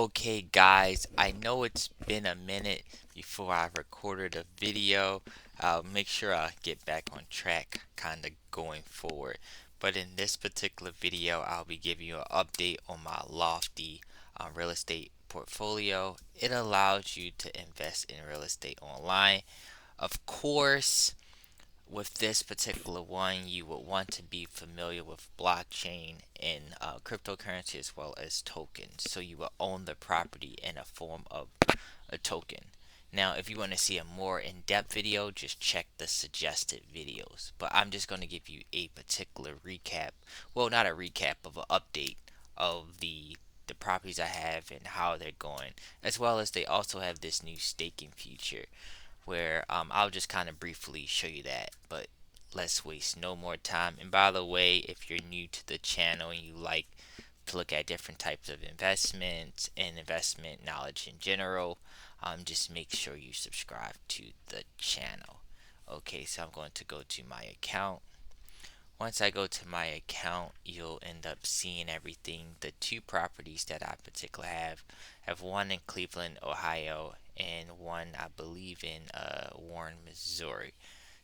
Okay guys, I know it's been a minute before I recorded a video. I'll make sure I get back on track kind of going forward. But in this particular video, I'll be giving you an update on my lofty real estate portfolio. It allows you to invest in real estate online. Of course, with this particular one, you would want to be familiar with blockchain and cryptocurrency as well as tokens. So you will own the property in a form of a token. Now, if you want to see a more in-depth video, just check the suggested videos. But I'm just going to give you a particular recap. Well, not a recap, of an update of the properties I have and how they're going, as well as they also have this new staking feature where I'll just kind of briefly show you that. But let's waste no more time. And by the way, if you're new to the channel and you like to look at different types of investments and investment knowledge in general, just make sure you subscribe to the channel. Okay, so I'm going to go to my account. Once I go to my account, you'll end up seeing everything. The two properties that I particularly have one in Cleveland, Ohio, and one I believe in Warren, Missouri.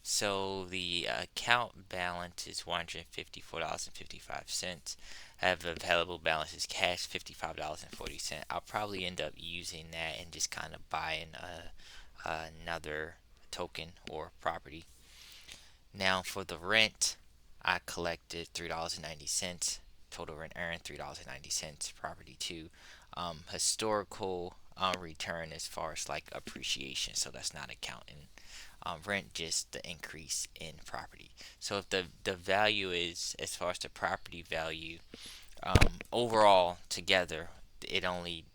So the account balance is $154.55. I have available balance is cash $55.40. I'll probably end up using that and just kind of buying another token or property. Now for the rent, I collected $3.90. Total rent earned $3.90. Property 2. Historical return as far as like appreciation, so that's not accounting. Rent just the increase in property. So if the value is, as far as the property value, overall together, it only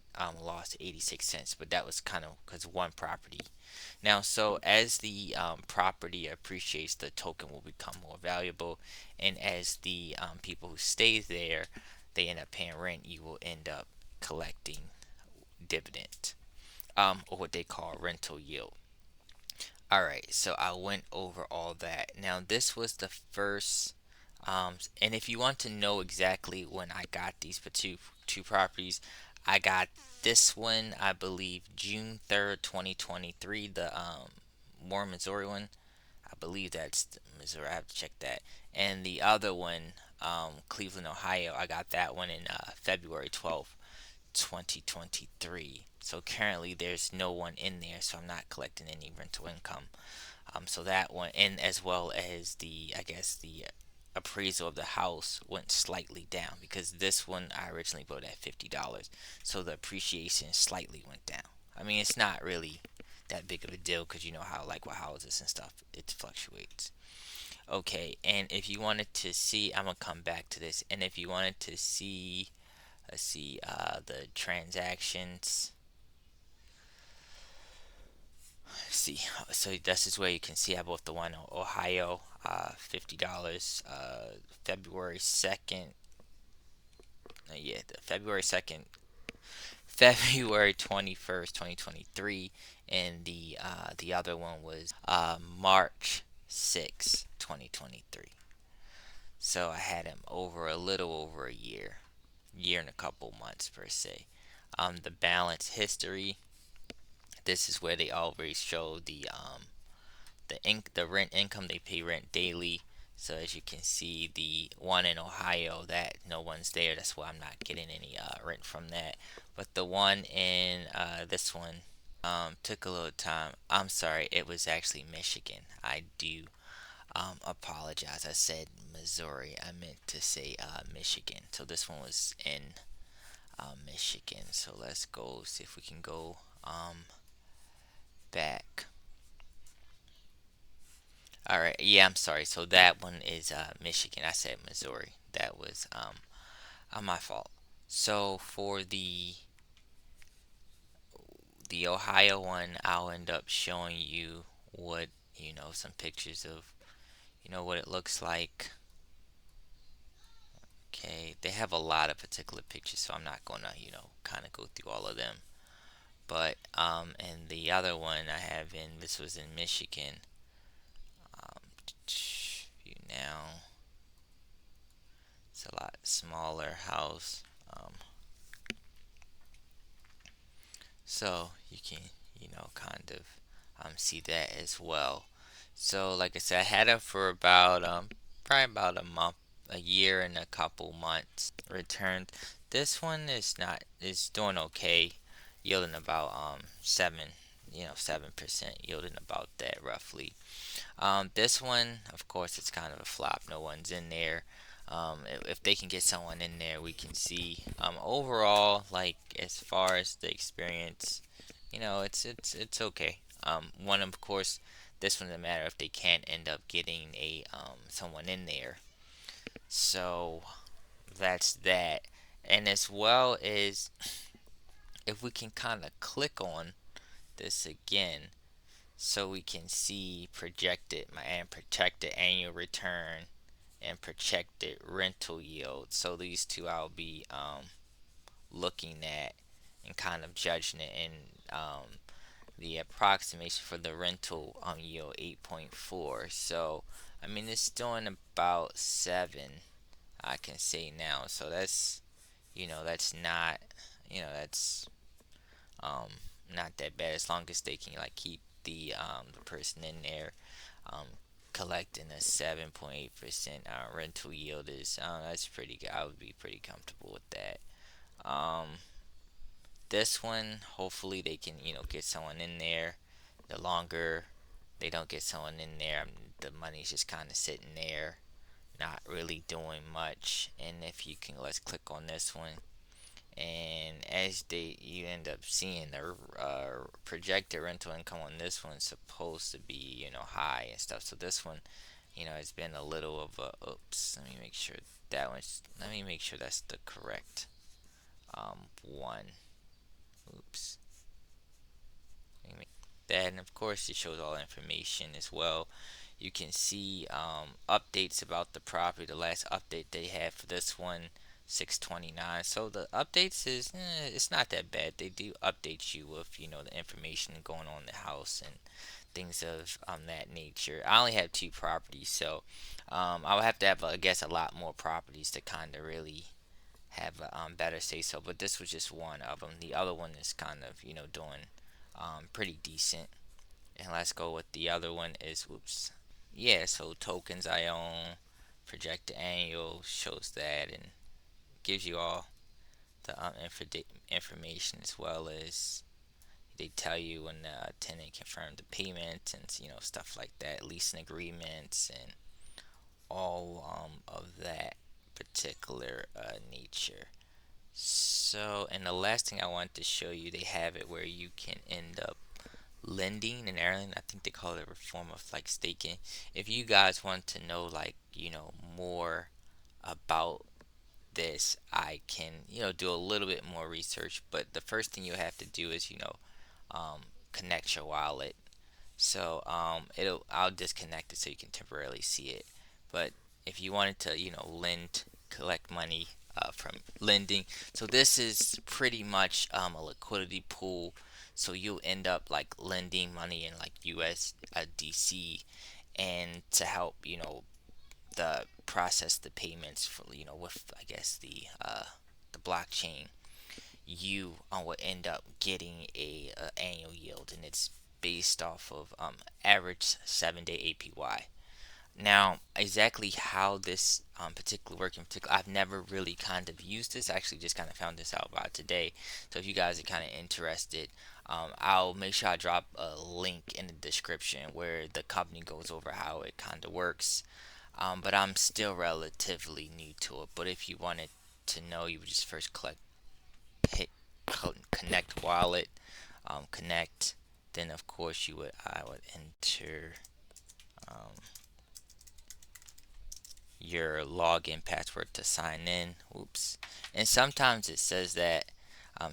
lost 86 cents, but that was kind of because one property. Now, so as the property appreciates, the token will become more valuable, and as the people who stay there, they end up paying rent, you will end up collecting dividend, or what they call rental yield. All right, so I went over all that. Now, this was the first, and if you want to know exactly when I got these two properties, I got this one, I believe, June 3rd, 2023, the Warren, Missouri one. I believe that's Missouri. I have to check that. And the other one, Cleveland, Ohio, I got that one in February 12th, 2023. So currently there's no one in there, so I'm not collecting any rental income. So that one, and as well as the, I guess the appraisal of the house went slightly down because this one I originally bought at $50, so the appreciation slightly went down. I mean, it's not really that big of a deal because you know how, like, with houses and stuff, it fluctuates. Okay, and if you wanted to see, I'm gonna come back to this, and if you wanted to see, let's see, the transactions. See, so this is where you can see I bought the one in Ohio, $50, February 2nd. Yeah, the February 21st, 2023, and the other one was March 6th, 2023. So I had him over a little over a year and a couple months per se. The balance history. This is where they always show the rent income. They pay rent daily. So as you can see, the one in Ohio, that no one's there, that's why I'm not getting any rent from that. But the one in this one took a little time. I'm sorry, it was actually Michigan. I do apologize. I said Missouri. I meant to say Michigan. So this one was in Michigan. So let's go see if we can go back. All right. Yeah, I'm sorry. So that one is Michigan. I said Missouri. That was my fault. So for the Ohio one, I'll end up showing you what, some pictures of, what it looks like. Okay, they have a lot of particular pictures, so I'm not gonna, kind of go through all of them. But and the other one I have in, this was in Michigan. View now. It's a lot smaller house. So you can, kind of see that as well. So like I said, I had it for about probably about a month, a year and a couple months. Returned. This one is doing okay, yielding about 7% yielding about that roughly. This one, of course, it's kind of a flop. No one's in there. If they can get someone in there, we can see. Overall, like as far as the experience, it's okay. One of course, this one doesn't matter if they can't end up getting a someone in there. So that's that. And as well as if we can kind of click on this again, so we can see projected annual return and projected rental yield. So these two I'll be looking at and kind of judging it. And the approximation for the rental yield 8.4. So I mean it's doing about 7. I can say now. So that's not that's um not that bad as long as they can like keep the person in there um collecting a 7.8% rental yield is that's pretty good. I would be pretty comfortable with that. This one, hopefully they can get someone in there. The longer they don't get someone in there, the money's just kind of sitting there, not really doing much. And if you can, let's click on this one. And as you end up seeing the projected rental income on this one supposed to be high and stuff. So this one it's been a little of a oops. Let me make sure let me make sure that's the correct one. Oops. That, and of course it shows all information as well. You can see updates about the property. The last update they had for this one, 629. So the updates is it's not that bad. They do update you with the information going on in the house and things of that nature. I only have two properties, so I would have to have I guess a lot more properties to kind of really have a better say so. But this was just one of them. The other one is kind of doing pretty decent. And let's go with the other one is whoops. Yeah, so tokens I own, projected annual shows that and gives you all the information as well as they tell you when the tenant confirmed the payment and stuff like that, leasing agreements and all of that particular nature. So, and the last thing I want to show you, they have it where you can end up lending in Ireland. I think they call it a form of like staking. If you guys want to know like more about this, I can do a little bit more research. But the first thing you have to do is um, connect your wallet. So it'll I'll disconnect it so you can temporarily see it. But if you wanted to collect money from lending, so this is pretty much a liquidity pool. So you'll end up like lending money in like USDC, and to help the process the payments for with I guess the blockchain, you will end up getting a annual yield, and it's based off of average 7-day APY. Now, exactly how this particular work in particular, I've never really kind of used this. I actually just kind of found this out about today. So if you guys are kind of interested, I'll make sure I drop a link in the description where the company goes over how it kind of works. But I'm still relatively new to it. But if you wanted to know, you would just first hit connect wallet, connect. Then of course I would enter um, your login password to sign in. Oops. And sometimes it says that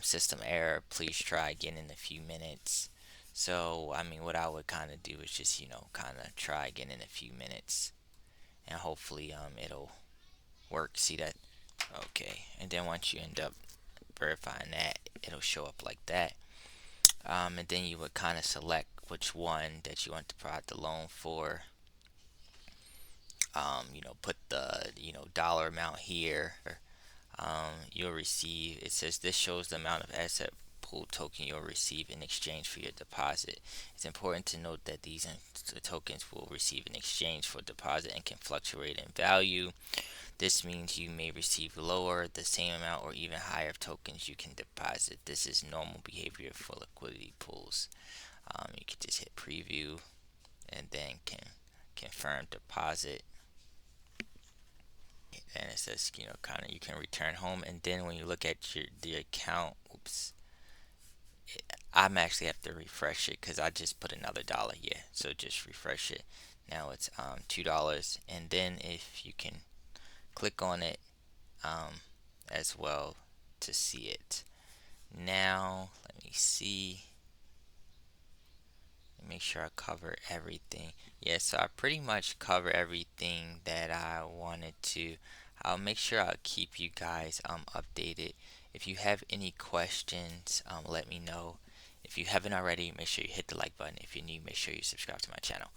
system error. Please try again in a few minutes. So I mean, what I would kind of do is just kind of try again in a few minutes, and hopefully it'll work. See that? Okay. And then once you end up verifying that, it'll show up like that. And then you would kind of select which one that you want to provide the loan for. Put the dollar amount here. You'll receive. It says this shows the amount of asset pool token you'll receive in exchange for your deposit. It's important to note that these tokens will receive in exchange for deposit and can fluctuate in value. This means you may receive lower, the same amount, or even higher tokens you can deposit. This is normal behavior for liquidity pools. You can just hit preview and then can confirm deposit, and it says, kind of, you can return home. And then when you look at the account, oops, I'm actually have to refresh it because I just put another dollar. Yeah, so just refresh it. Now it's $2, and then if you can click on it as well to see it. Now let me see, make sure I cover everything. Yeah, so I pretty much cover everything that I wanted to. I'll make sure I'll keep you guys updated. If you have any questions, let me know. If you haven't already, make sure you hit the like button. If you're new, make sure you subscribe to my channel.